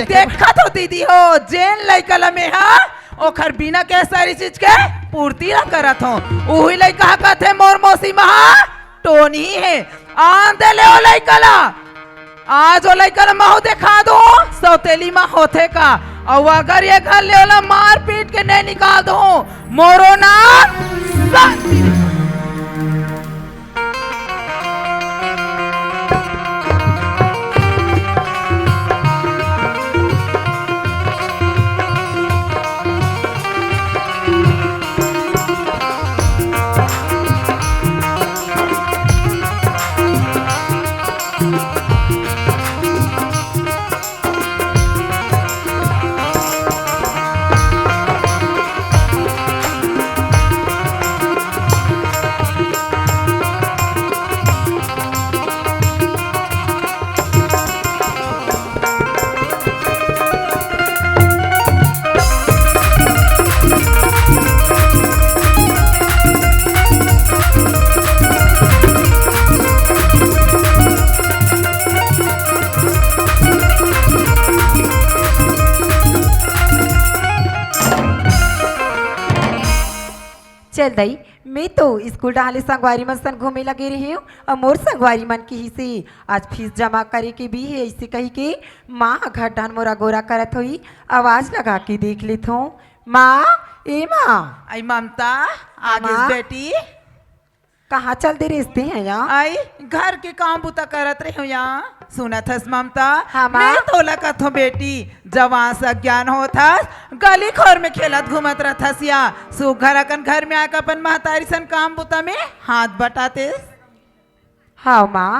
देखा तो दीदी हो जेन लइका में हा ओखर बिना के सारी चीज के पूर्ति न करत हो उही लइका कहथे मोर मौसी महा टोनी है आंदे ले ओ लइका आज ओ लइका महू देखा दो सौतेली माँ होथे का और अगर ये घर ले ओला मार पीट के नहीं निकाल दो मोरो ना चल दई मैं तो स्कूल डाले संगवारी मन सन घूमे लगे रही हूँ और मोर संगवारी मन की ही से आज फीस जमा करे के भी है ऐसे कही के माँ घर डान मोरा गोरा करत हुई आवाज लगा के देख लेत हूँ माँ ए माँ आई ममता आगे बेटी कहाँ चल दे रिश्ते हैं यहाँ आई घर के काम बुता करत रही हूँ यहाँ सुनत हस ममता हाँ मैं तो लगत हूँ बेटी जवान सा ज्ञान हो था गली खोर में खेलत घूमत रहथस या सुघर अकन घर में आकर अपन महतारी सन काम बुता में हाथ बटाते हाँ माँ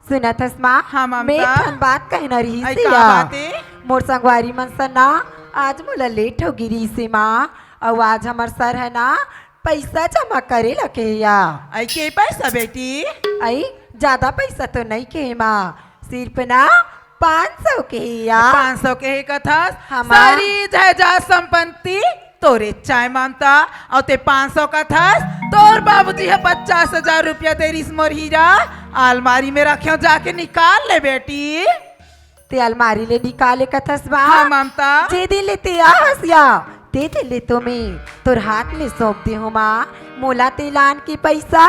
सुनत हस माँ हाँ ममता मैं ठन बात कहना रही आई से का या बाते मोर संगवारी मन सन ना आज मोला लेट हो गिरी से माँ और आज हमार सर है ना पैसा जमा करे लगे या आई के पैसा बेटी आई ज्यादा पैसा तो नहीं के माँ सिर्फ ना 500 के या 500 के ही कथा हाँ, सारी जायदाद संपत्ति तोरे चाय ममता और ते 500 का था तोर बाबूजी है 50,000 रुपया तेरी मोर हीरा अलमारी में रखे जाके निकाल ले बेटी ते अलमारी ले निकाले कथस बा हाँ ममता जे दे लेते आहस या ते दे ले तो मैं तोर हाथ में सौंप दे हूँ माँ मोला तेलान की पैसा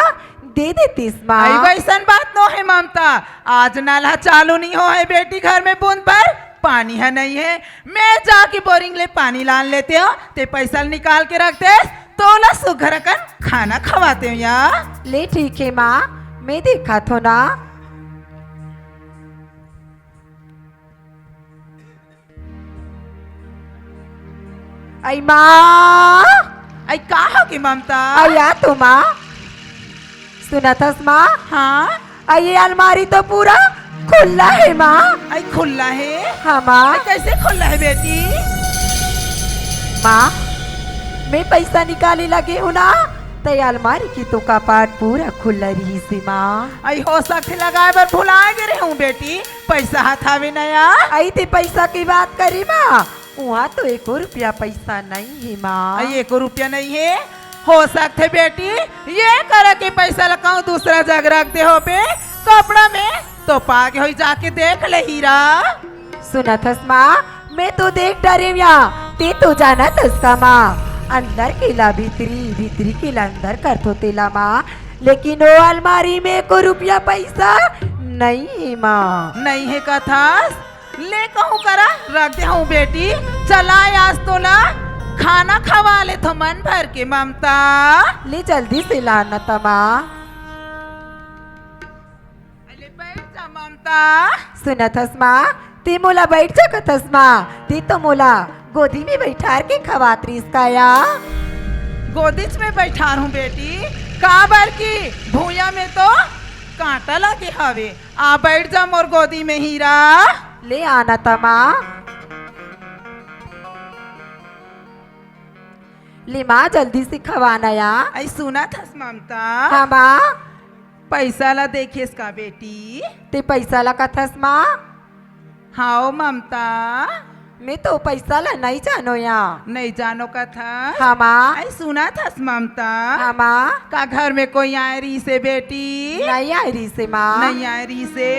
दे देतीस माँ आई वैसन बात नो है ममता आज नाला चालू नहीं हो है बेटी घर में बूंद पर पानी है नहीं है मैं जाके बोरिंग ले पानी लान लेते हो ते पैसा निकाल के रखते तोला सुघर कर खाना खवाते हो यार ले ठीक है माँ मैं देखा तो ना आई माँ आई कहा की ममता आया तो माँ सुना था माँ हाँ आई ये अलमारी तो पूरा खुला है माँ आई खुला है हाँ माँ आई कैसे खुला है बेटी माँ मैं पैसा निकाले लगे हूँ ना तो ये अलमारी की तो कपाट पूरा खुला रही सी माँ आई हो सकते लगाए बर भुला गिरे हूँ बेटी पैसा हाथ आवे नया आई ते पैसा की बात करी माँ वहाँ तो 1 रुपया पैसा नहीं है माँ आई 1 रुपया नहीं है हो सकते बेटी ये कर के पैसा लगाऊं दूसरा जगह रख दे हो पे कपड़ा में तो पागे हो जाके देख ले हीरा सुना थस माँ मैं तो देख डरे यहाँ ते तो जाना थस का माँ अंदर केला भीतरी भीतरी केला अंदर कर तो तेला माँ लेकिन वो अलमारी में 1 रुपया पैसा नहीं है माँ नहीं है कथा ले कहूँ करा रख दे हूँ बेटी चला आज तो ला खाना खवा ले तो मन भर के ममता ले जल्दी से लाना तमा अरे बैठ जा ममता सुना थसमा ते मोला बैठ जा कथसमा ते तो मोला गोदी में बैठार के खवात्री इसका या गोदीच में बैठा हूँ बेटी का बार की भूया में तो कांटा लगे हवे आ बैठ जा मोर गोदी में हीरा ले आना तमा ले माँ जल्दी से खवाना या आई सुना था ममता हाँ माँ पैसा ला देखिए इसका बेटी ते पैसा ला कथस माँ हाँ ममता मैं तो पैसा ला नहीं जानो या नहीं जानो का था हाँ माँ आई सुना था ममता हाँ माँ का घर में कोई आए रही से बेटी नहीं आई रही से माँ नहीं आए रही से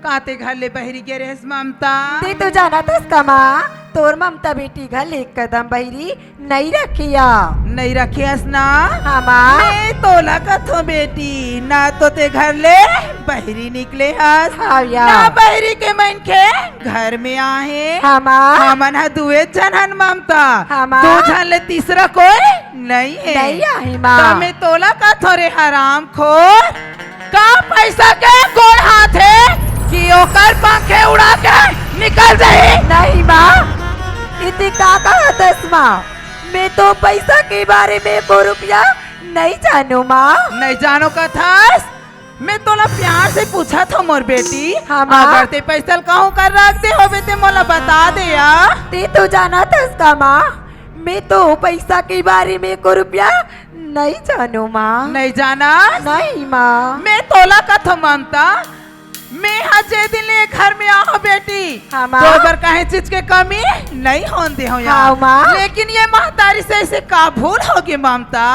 काते घर ले बहरी के रेस ममता ते तो जाना था इसका माँ तोर ममता बेटी घर एक कदम बहरी नहीं रखिया नहीं रखियस ना हाँ माँ मैं तोला कथो बेटी ना तो ते घर ले बहरी निकले हस हाँ या ना बहरी के मन के घर में आहे हाँ माँ हमन हा दुए जन हन ममता हाँ माँ। दो जन ले तीसरा कोई नहीं है नहीं आहे माँ तमे तोला कथो रे हराम खोर का पैसा के गोड़ हाथ है कि ओकर पंखे उड़ा के निकल जाए नहीं माँ इतनी का कहा दस माँ मैं तो पैसा के बारे में को रुपया नहीं जानू माँ नहीं जानो कथास मैं तोला प्यार से पूछा था मोर बेटी हाँ माँ। अगर ते पैसा कहूँ कर रख दे होवे ते मोला बता दे या ते तो जाना था इसका माँ मैं तो पैसा के बारे में को रुपया नहीं जानू माँ नहीं जाना नहीं माँ मैं तोला कथो ममता मैं हजे दिन ले घर में आओ बेटी हाँ माँ। तो बार कहे चीज के कमी नहीं होन दे हो हाँ यार माँ। लेकिन ये महतारी से ऐसे का भूल होगी ममता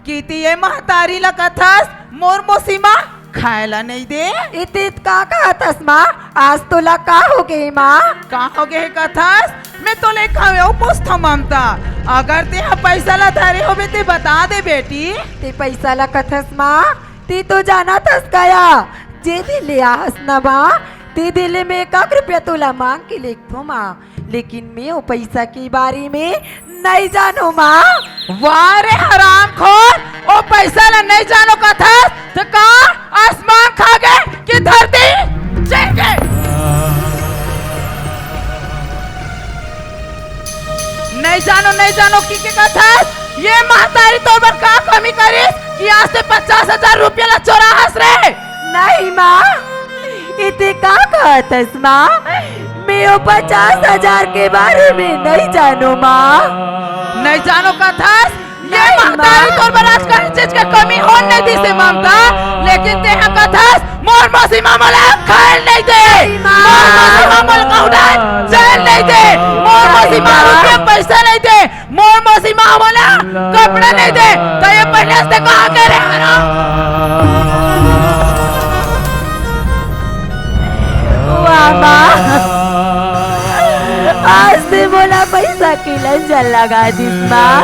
कि ये महतारी ला कथास मोर मोसीमा खाएला नहीं दे इतनी का कहा दस माँ आज तो ला का हो गई माँ कहाँ हो गए कथास मैं तो ले खावे पूछता ममता अगर ते पैसा ला धारे होवे ते बता दे बेटी ते पैसा ला कथस माँ ते तो जाना थस गया जे दिले आहस ना माँ ते दिले में 1 रुपया तोला मांग के लेखो माँ लेकिन मैं वो पैसा के बारे में नहीं जानू माँ वाह रे हराम खोर ओ पैसा ला नहीं जानो कथास तो का आसमान खा गए कि धरती चल गए नहीं जानो की कथास ये महतारी तो बर का कमी करिस कि आज से 50,000 रुपया ला चोरा हंस रहे नहीं माँ इतने का कहतस माँ मैं वो 50,000 के बारे में नहीं जानू माँ नहीं जानो कथास ये नहीं, महतारी माँ। तोर बराज का चीज के कमी हो नहीं दी से ममता लेकिन ते कथास मोर मौसी मामला खाए नहीं दे माँ। मोर मौसी मामला का उड़ान चल नहीं दे मोर मौसी माँ। मामला पैसा नहीं दे मोर मौसी मामला कपड़े नहीं दे तो ये पहले से कहा के रे हराम वाह माँ आज से बोला पैसा की लंजन लगा दिस माँ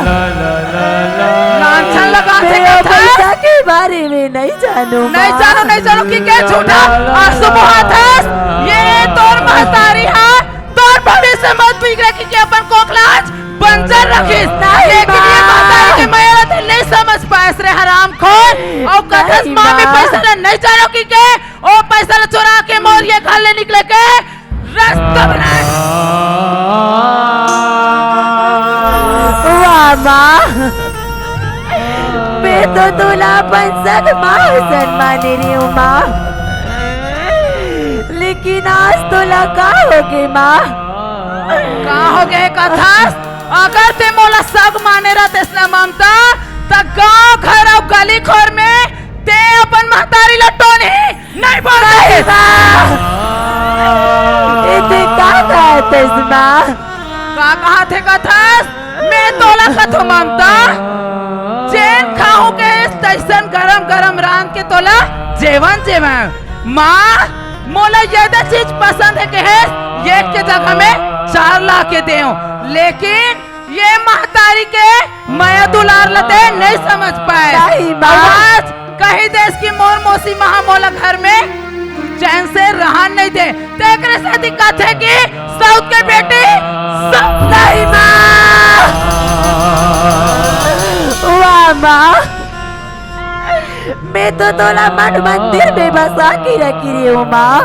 लांछन लगा थे मैं वो कथास पैसा के बारे में नहीं जानू नहीं जानो कि क्या झूठा और सुबह ये तोर महतारी है तोर भविष्य मत बिगड़े कि अपन कोखलाज बंजर रखिस लेकिन ये महतारी के माया ते नहीं समझ पाएस रे हराम खोर और कथस नहीं, माँ में माँ। पैसा ले नहीं जानो कि के ओ पैसा ले चुरा के मोर ये घर ले निकले के रास्ता बनाए वाह माँ मैं तो दूल्हा बन सक माँ सन्मान रही हूँ माँ लेकिन आज तो लगा होगी माँ कहाँ हो गए कथास अगर ते मोला सब माने रहते ना ममता त गांव घर और गली खोर में ते अपन महतारी लटोनी नहीं बोल रहे इतने का कहते माँ का कहा थे कथास मैं तोला कथो ममता चैन खाऊं के स्टेशन गरम गरम रांध के तोला जेवन माँ मोला ये चीज पसंद है कि है ये के जगह में 4 ला के दे लेकिन ये महतारी के माया दुलार लते नहीं समझ पाए नहीं, माँ। आज कहीं देश की मोर मौसी महा मोला घर में चैन से रहा नहीं दे तेरे से दिक्कत है कि साउथ के बेटे सब नहीं माँ वाह माँ मैं तो तोला मठ मंदिर में बसा के रखी रही हूँ माँ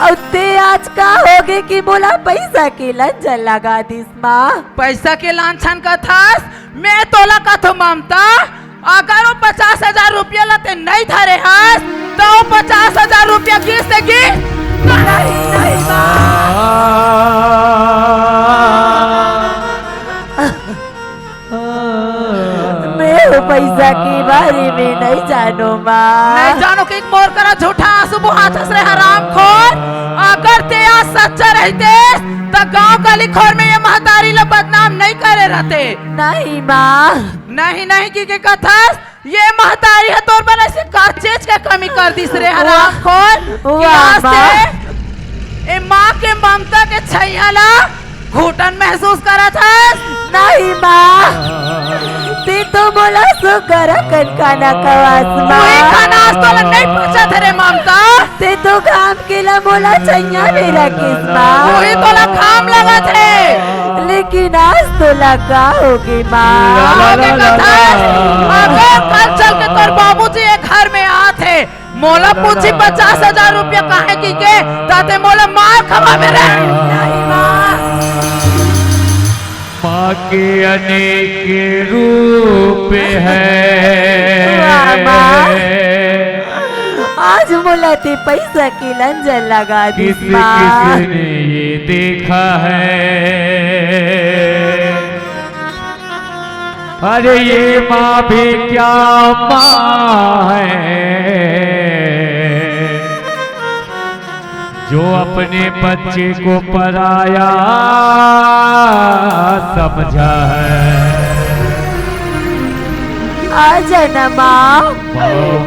और ते आज का हो गए कि बोला पैसा के लंजन लगा दिस माँ पैसा के लांछन का थास मैं तोला का तो ममता अगर वो 50,000 रुपया लते नहीं धरे हस तो 50,000 रुपया किस देगी नहीं मैं वो पैसा के बारे में नहीं जानू माँ नहीं जानो कि मोर करा झूठा आंसू हाथ से हराम खोर अगर ते आज सच्चा रहते तो गांव गली खोर में ये महतारी ला बदनाम नहीं करे रहते नहीं माँ नहीं की कथा ये महतारी है तोर बना से का चीज के कमी कर दिस रे हराम खोल वाह, ए माँ के ममता के छैयाला घुटन महसूस करा था। नहीं माँ, ते तो बोला सो करा कन खाना कवास वही माँ। खाना आज तो नहीं पूछा थे रे ममता। ते तो काम के ला बोला छैया मेरा किस माँ। वही तो ला काम लगा थे। लेकिन आज तो लगा होगी माँ। आगे कथा अगर कल चल के तोर बाबूजी एक घर में आते मोला पूछी 50,000 रुपया काहे की के ताते मोला मार खवा मेरे। नहीं माँ, माँ के अनेक रूप है। वाह माँ, आज मोला ते पैसा की लंजन लगा दी किसी माँ। किसी ने ये देखा है। अरे ये माँ भी क्या माँ है जो अपने बच्चे को पराया समझा है। आजा न माँ,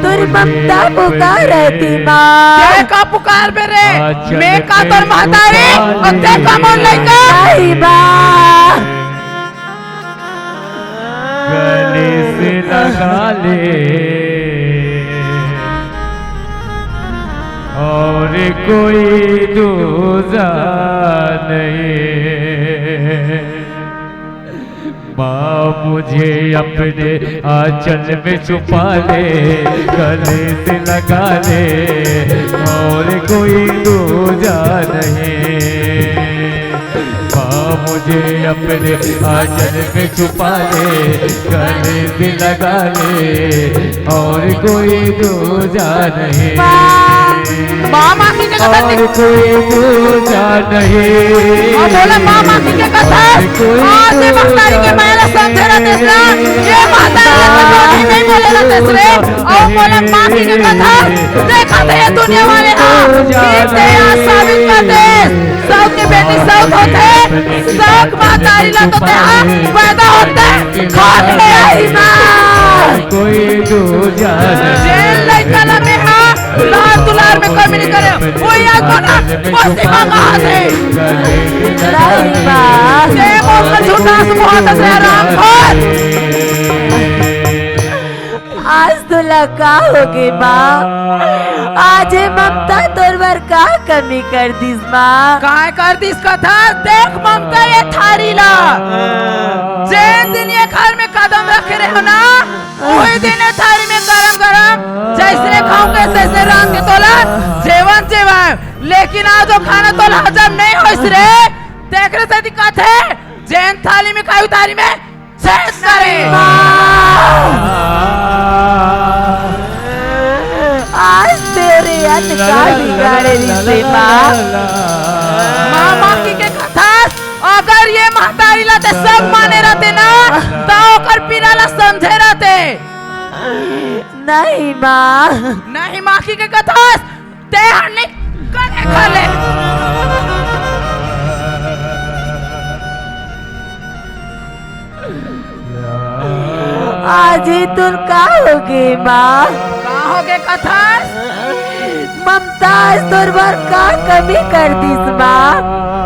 तुर ममता पुकार थी माँ। ते का पुकार मेरे मैं का तोर महतारी और ते का मोर लइका। आई माँ, गले से लगा ले और कोई दूजा नहीं। माँ मुझे अपने आंचल में छुपा ले, गले से लगा ले और कोई दूजा नहीं। माँ मुझे अपने आंचल में छुपा ले, गले से लगा ले और कोई दूजा नहीं। मामा की के कथा और कोई दूजा नहीं। और बोले मामा की के कथा आज से महतारी के मैंने समझे ना तेसरा ये महतारी के जोड़ी नहीं बोले ना तेसरे और बोले माँ की के कथा देखा थे ये दुनिया वाले हाँ इतने आज साबित कर दे सब के बेटी सब होते सब महतारी ला तो हाँ पैदा होते खाने ले आई माँ कोई दूजा जेल लइका ला में हाँ लाल दुलार में कमी नहीं करे वो याद बना मौसी माँ कहाँ थे नहीं माँ, ये मोर झूठा से बहुत से आराम खोल आज तो लगा होगी माँ। आज ये ममता तोरवर का कमी कर दीस माँ। काय कर दिस कथा देख ममता ये थारी ला जैन दिन ये घर में कदम रखे रहे हो ना वही दिन ये थारी में गरम गरम जैसे खाऊं के तैसे रात के तोला जेवन जेवन लेकिन आज वो खाना तोला हजम नहीं हो इस रे देख रहे से दिक्कत है जैन थाली में खाई थाली में सेट करे आज तेरे अन्न का बिगाड़े रिश्ते माँ। मामा की के कथा अगर ये महतारी लाते सब माने रहते ना तो ओकर पीरा ला समझे रहते नहीं माँ, नहीं माखी के कथा ते हरने कने खले आज ही तुम का होगे माँ। का हो गए कथा ममता तोरवर का कमी कर दीस माँ।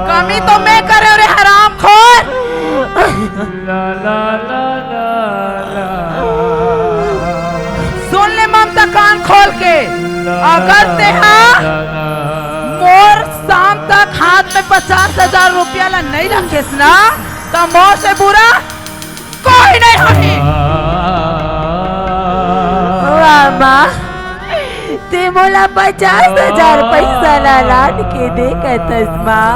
कमी तो मैं करे रे हराम खोर ला ला ला ला सुन ले ममता कान खोल के अगर ते मोर शाम तक हाथ में 50,000 रुपया ला नहीं रखेस ना तो मोर से बुरा कोई नहीं होगी वाह माँ, ते मोला 50,000 पैसा ला लान के देखतस माँ।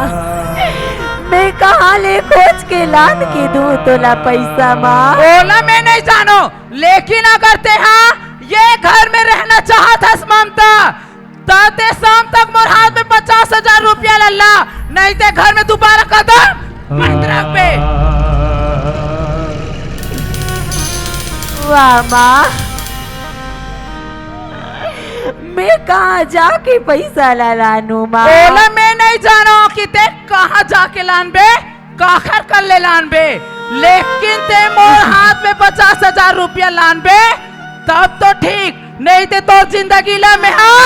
मैं कहाँ ले खोज के लान के दूँ तोला पैसा माँ। बोला मैं नहीं जानो लेकिन अगर ते हाँ ये घर में रहना चाहत हस ममता ताते शाम तक मोर हाथ में 50,000 रुपया लल्ला नहीं ते घर में दोबारा कदम मत रख बे वाह माँ, मैं कहाँ जाके पैसा ला लानू माँ। बोला मैं नहीं जानो कि ते कहाँ जाके लान बे काखर कर ले लान बे लेकिन ते मोर हाथ में 50,000 रुपया लान बे तो नहीं ते तो जिंदगी ला में हाँ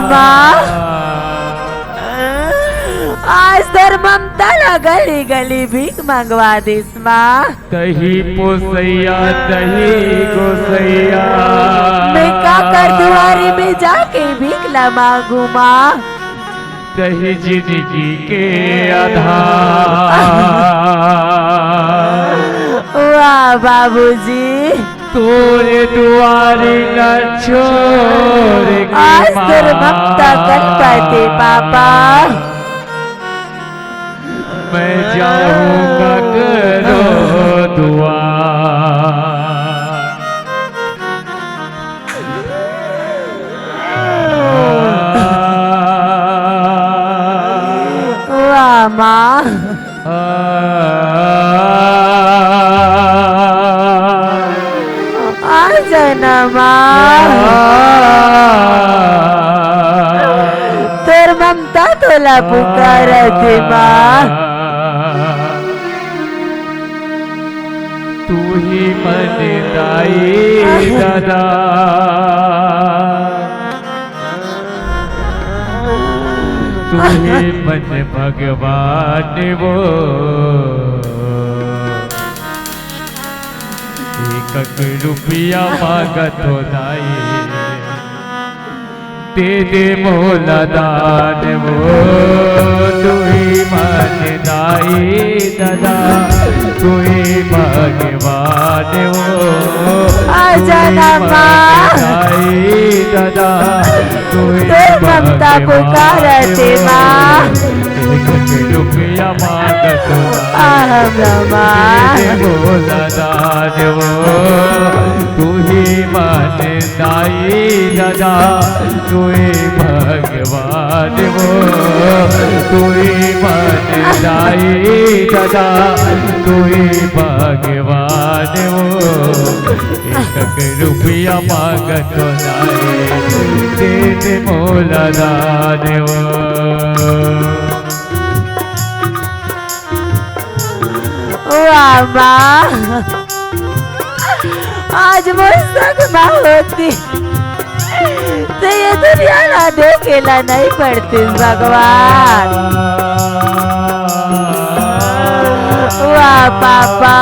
माँ आज तर ममता ला गली गली भीख मंगवा दिस माँ। दही पोसैया दही गोसैया मैं का कर दुआरी में जाके भीख ला मांगू माँ। दही जिंदगी के आधार वाह बाबूजी तोरे दुआरी न छोड़ के आज माँ। तर ममता कर पाते पापा। मैं जाऊंगा करो दुआ वाह माँ आ जाना माँ। तर ममता तोला पुकारते माँ। तू ही मन दाई दादा तू ही मन भगवान वो एक रुपया मांगत हो दाई दे दे मोला दान वो तू ही मन दाई दादा तू ही भगवान वो आ जाना माँ। दाई दादा तू ही तर ममता पुकारते माँ। रुपया मांगत माँ बोला दान वो तू ही मन दाई दादा तू ही भगवान वो तू ही मन दाई दादा तू ही भगवान वो एक रुपया मांगत दाई दे दे मोला दान वो। वाह माँ आज मोर संग माँ होती तो ये दुनिया ना देखेला नहीं पड़ती भगवान। वाह पापा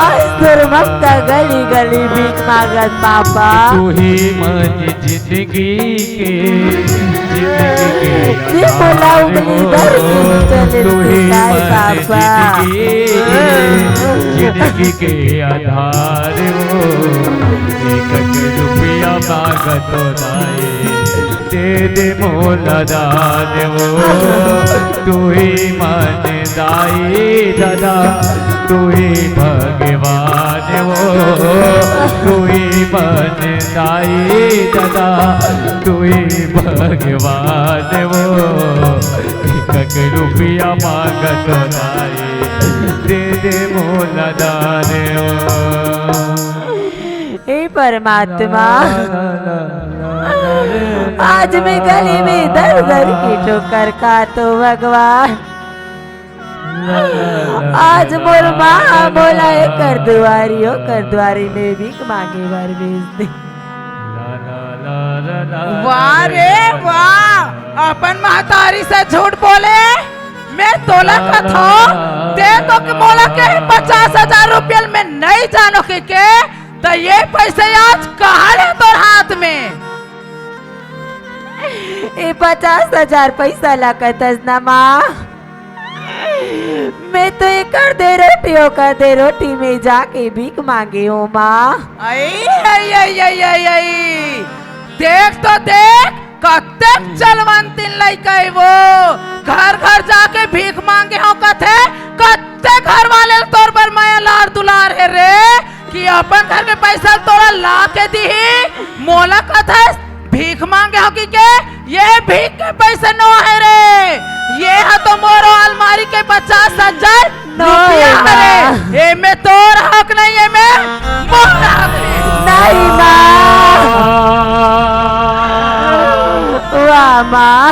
आज तर ममता गली गली भीख मांगत पापा। तू ही मन जिंदगी के बोला उंगली धर के चले तू ही सिखाए मन पापा। जिंदगी के आधार वो एक रुपया मांगत दाए दे दे मोला दान वो तू ही मन दाई दादा तू ही भगवान वो तू ही मन दाई दादा तू ही भगवान वो एक रुपया मांगत दाए दे दे मोला दान वो। हे परमात्मा आज मैं गली में दर दर की ठोकर खा तो भगवान आज मोर माँ बोला है कर दुआरी में भीख मांगे बार भेज दे। वाह रे वाह अपन महतारी से झूठ बोले मैं तोला कथो दे तो के मोला के 50,000 रुपया में नहीं जानो के तो ये पैसे आज कहाँ है तोर हाथ में। ये 50,000 पैसा लागतस ना माँ। मैं तो एक कर दे रोटी में जाके भीख मांगे हूँ माँ। आई आई आई आई आई आई देख तो देख कत्तेक चलवंतिन लइका है वो घर घर जाके भीख मांगे हो कथे कत्ते घर वाले तोर पर माया लार दुलार है रे कि अपन घर में पैसा तोरा ला के दी मोला कथा भीख मांगे हो कि के ये भीख के पैसे नो है रे ये है तो मोरो अलमारी के 50,000 रुपया है रे ये में तोर हक नहीं है में मोर हक नहीं माँ। वाह माँ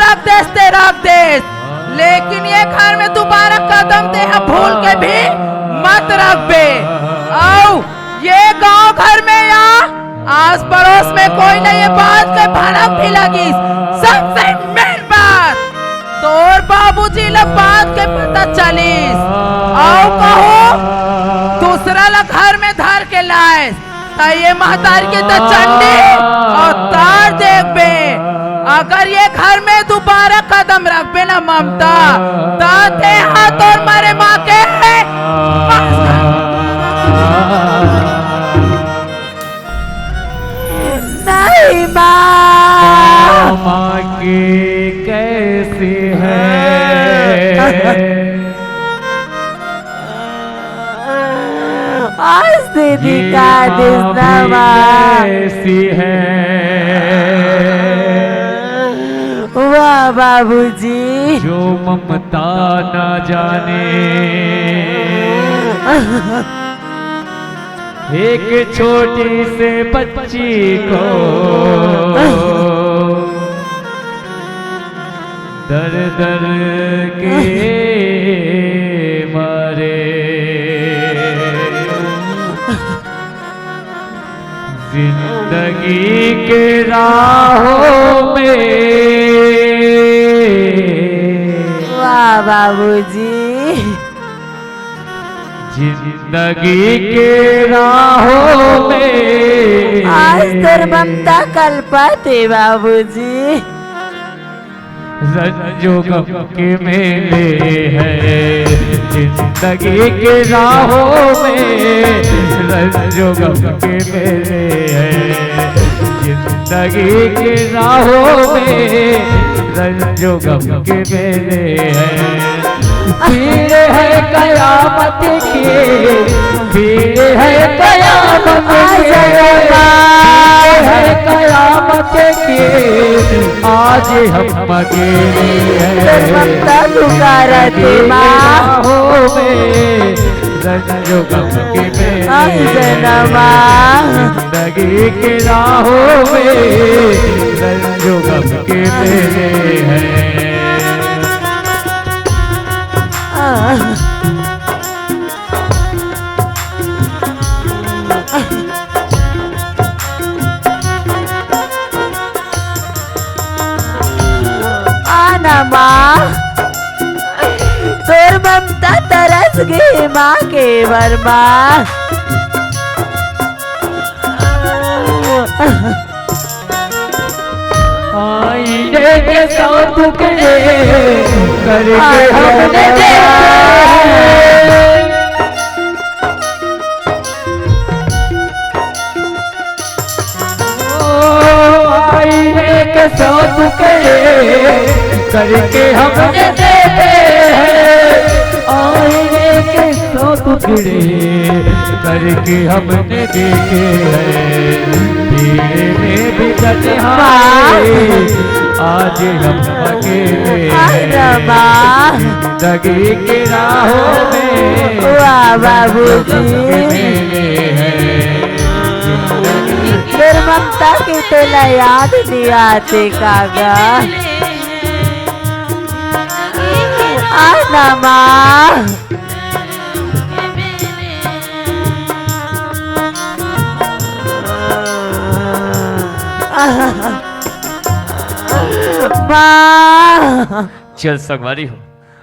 रख देस, लेकिन ये घर में दोबारा कदम ते भूल के भी मत रख बे। आओ ये गांव घर में या आस पड़ोस में कोई नहीं, ये बात के भड़क भी लगी। सबसे मेन बात तोर बाबूजी ला बात के पता चलीस, आओ कहो दूसरा ला घर में धर के लाए ये महतारी के तो चंडी और तार देख बे। अगर ये घर में दोबारा कदम रख बे ना ममता, ताते हाथ और मारे माँ के नहीं माँ। माँ की कैसी है आज से दिखा देना माँ। कैसी है वाह बाबूजी, जो ममता न जाने एक छोटी से बच्ची को दर दर के मारे जिंदगी के राहों में। वाह बाबूजी, जिंदगी के राहों में आज तर ममता कल पाते बाबूजी। रंजो गम के मेले हैं जिंदगी के राहों में, रंजो गम के मेले हैं जिंदगी के राहों में, रंजो गम के मेले हैं। भीड़ है कयामत की, भीड़ है कयामत की, है कयामत की, आज हम अकेले हैं। ममता पुकारा थी माँ, रंजो गम के अंजना जिंदगी के राहों में, रंजो गम के मेले हैं। आना माँ, तोर ममता तरस गई माँ के वर्मा। आईने के साथ टुकड़े करके हमने आईने के साथ टुकड़े करके हमने देखे हैं, आईने के साथ टुकड़े करके हमने देखे हैं। धीरे में भी तन्हाई आज हम अकेले हैं, जिंदगी के राहों में। वाह बाबूजी, फिर ममता की तेला याद नहीं आते कागा। आना माँ, माँ। चल संगवारी हो।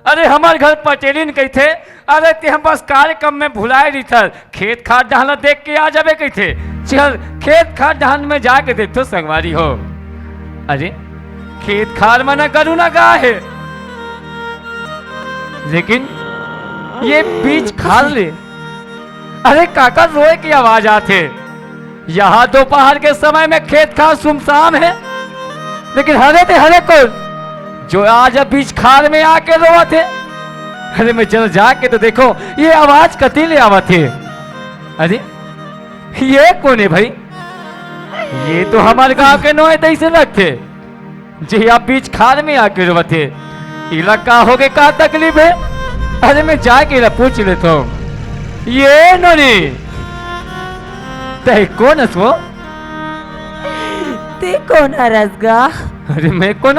अरे हमारे घर पटेलिन कही थे, अरे ते हम बस कार्यक्रम में भुलाए रही था, खेत खाद डालना देख के आ जावे कही थे। चल खेत खाद डाल में जाके देखो संगवारी हो। अरे खेत खाद में न करूँ ना गाय है, लेकिन ये बीज खाल ले। अरे काका रोए की आवाज आते। यहाँ दोपहर के समय में खेत खाद सुमसाम है, लेकिन हरे थे हरे को जो आज अब बीच खाल में आके रोआ थे। अरे मैं चल जाके तो देखो ये आवाज कती ले आवा थे। अरे ये कौन है भाई? ये तो हमारे गांव के नोए दई से लगते जी, आप बीच खाल में आके रोआ थे। इलाका हो गए का तकलीफ है? अरे मैं जाके पूछ लेता हूँ। ये नोनी ते कौन है वो? ते कौन है रसगा? अरे मैं कौन?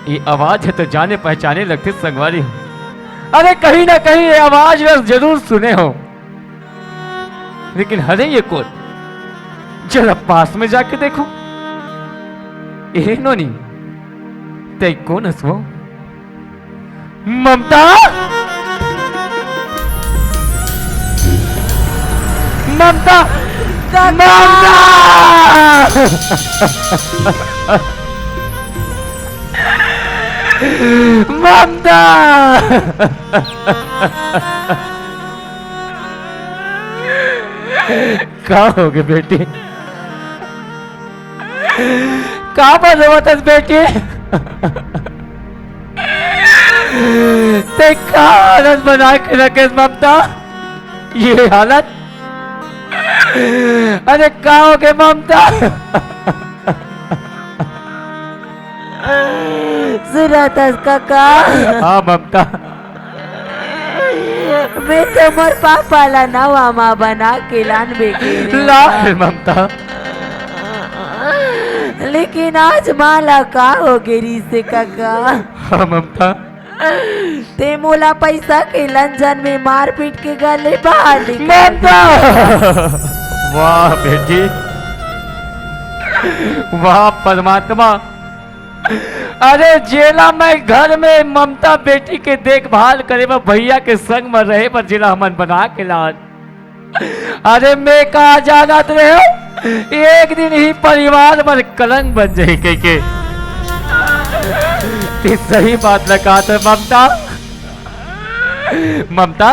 ये आवाज है तो जाने पहचाने लगते संगवारी हो। अरे कहीं ना कहीं ये आवाज जरूर सुने हो, लेकिन हरे ये कौन? जरा पास में जाके देखो। ए नोनी, ते कौन हस वो? ममता, ममता, ममता! ममता! कहाँ हो गए बेटी? कहाँ पर रोवतस बेटी? ते कहाँ हालत बना के रखे ममता? ये हालत? अरे कहाँ हो गए ममता? सुरतस काका, हाँ ममता, मैं तो मोर पापा ला नवा माँ बना के लान बेके ला ममता। लेकिन आज माला का हो गेरी से काका। हाँ ममता, ते मोला पैसा के लंजन में मार पीट के गले बाहर निकाल ममता! वाह बेटी, वाह परमात्मा! अरे जेला में घर में ममता बेटी के देखभाल करे व भैया के संग में रहे पर जिला हमन बना के लान। अरे मैं कहा जानत रहे हो एक दिन ही परिवार पर कलंक बन जाए के सही बात लगा तो ममता। ममता,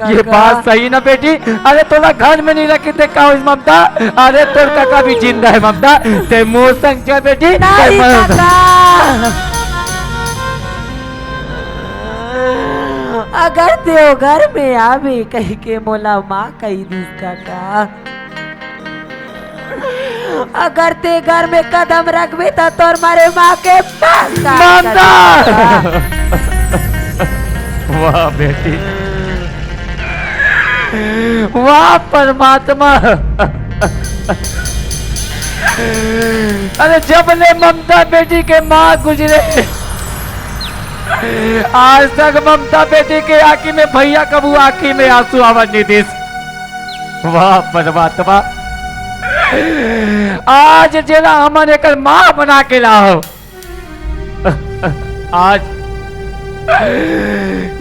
ये बात सही ना बेटी? अरे तोला घर में नहीं रखे देखा हो इस ममता। अरे तोर काका भी जिंदा है ममता, ते मोर संग चल बेटी। नहीं काका, अगर ते घर में आवे कही के मोला माँ कही दी काका। अगर ते घर में कदम रखबे तो तोर मारे माँ के पास ममता! वाह बेटी, वाह परमात्मा! अरे जब ले ममता बेटी के माँ गुजरे आज तक ममता बेटी के आंखी में भैया कबू आंखी में आंसू आवन नहीं दिस। वाह परमात्मा! आज जेला हमन एक माँ बना के लाओ। आज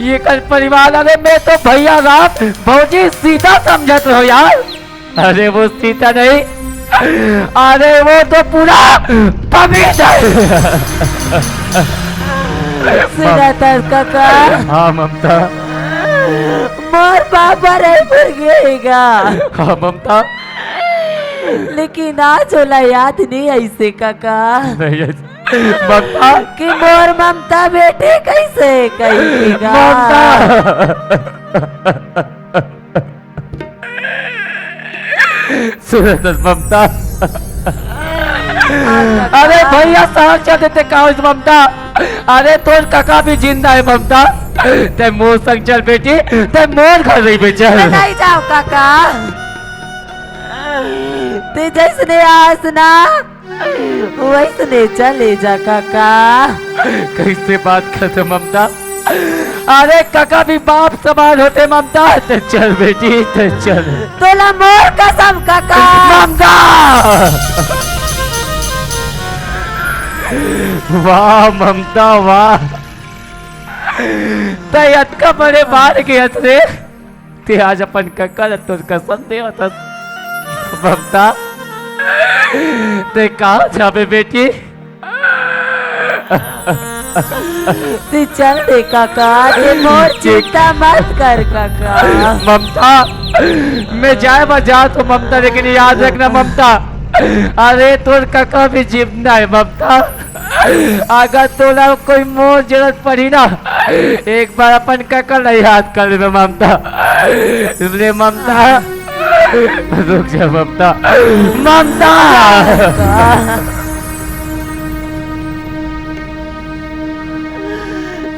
ये कल परिवार, अरे मैं तो भैया राम भौजी सीता समझत हो यार। अरे वो सीता नहीं, अरे वो तो पूरा पवित्र। सुरतस काका, हाँ ममता, मोर पापा रही मुर्गेगा। हाँ ममता, लेकिन आज होला याद नहीं ऐसे काका नहीं ममता, कि मोर ममता बेटे कैसे कहेगा। सुरतस ममता, अरे भैया शहर चल देते कहा इस ममता। अरे तोर काका भी जिंदा है ममता, ते मोर संग चल बेटी, ते मोर घर रही बेचल। मैं नहीं जाओ काका, ते जैसने आसना वैसने चले जा काका। कैसे बात करते ममता? अरे काका भी बाप समान होते ममता। ते चल बेटी, ते चल। तोला मोर कसम काका। ममता! वाह ममता वाह, ते अतका बड़े बार के हसरे ते आज अपन कक्का तोर कसम दे होतस। ममता, ते कहाँ जाबे बेटी? तू चल दे काका, ते मोर चिंता मत कर काका। ममता, मैं जाए बजा तो ममता, लेकिन याद रखना ममता, अरे तोर काका भी जिंदा है ममता। अगर तोला कोई मोर जरूरत पड़ी ना, एक बार अपन काका ला याद कर ले ममता। इसलिए ममता रुक जा ममता। ममता!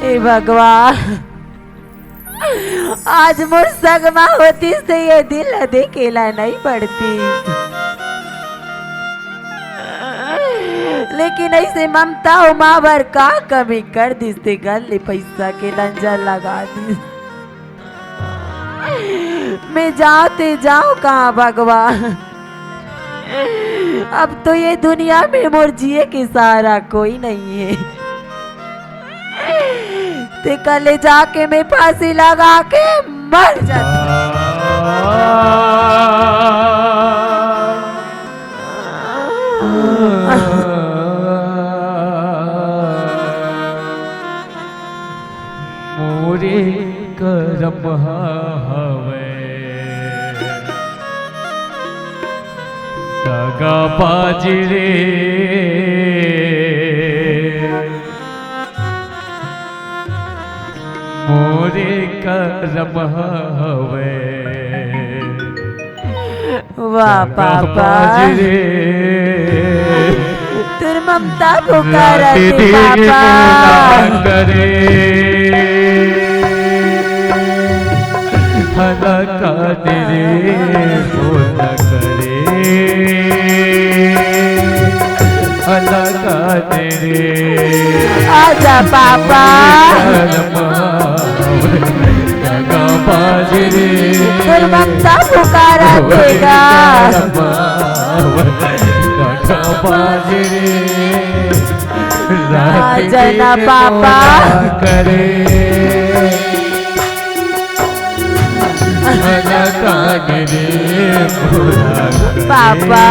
हे भगवान, आज मोर सगमा होती से ये दिल अकेला नहीं पड़ती। लेकिन ऐसे ममता उमा भर का कमी कर दिसते गल ले पैसा के लंजा लगा दी। मैं जाते जाऊं कहाँ भगवान, अब तो ये दुनिया में मोर जिए के सहारा कोई नहीं है। ते कल जाके मैं फांसी लगा के मर जाती। मोरे करम हवे दगा बाजी रे, मोरे करम हवे वाह पापा तेर ममता पुकारा थे पापा। करे हलका तेरे बोल करे, हलका तेरे आजा पापा दगा बाजरे तेर ममता पुकारा देगा। दगा बाजरे जना पापा करे पापा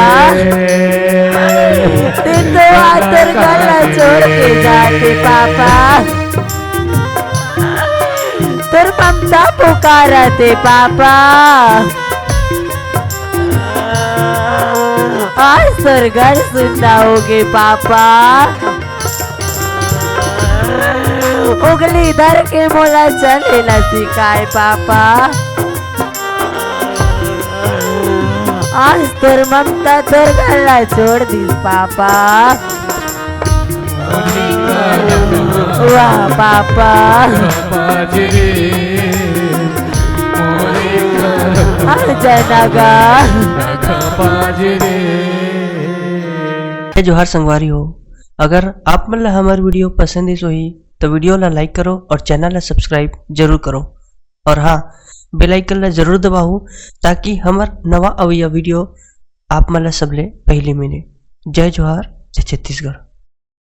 ते तो आतर गला छोड़ के जाते पापा, तेर ममता पुकारा थे पापा। आज सरगर सुनना होगे पापा, उगली धर के मोला चले न सिखाए पापा। आज तोर ममता तोर गला छोड़ दी पापा। वाह पापा जनगा जोहार संगवारी हो। अगर आप मन ला हमार वीडियो पसंद इस होही तो वीडियो ला लाइक करो और चैनल ला सब्सक्राइब जरूर करो। और हाँ, बेल आइकन ला जरूर दबाओ ताकि हमार नवा अवैया वीडियो आप मन ला सबले पहले मिले। जय जोहार, जय छत्तीसगढ़।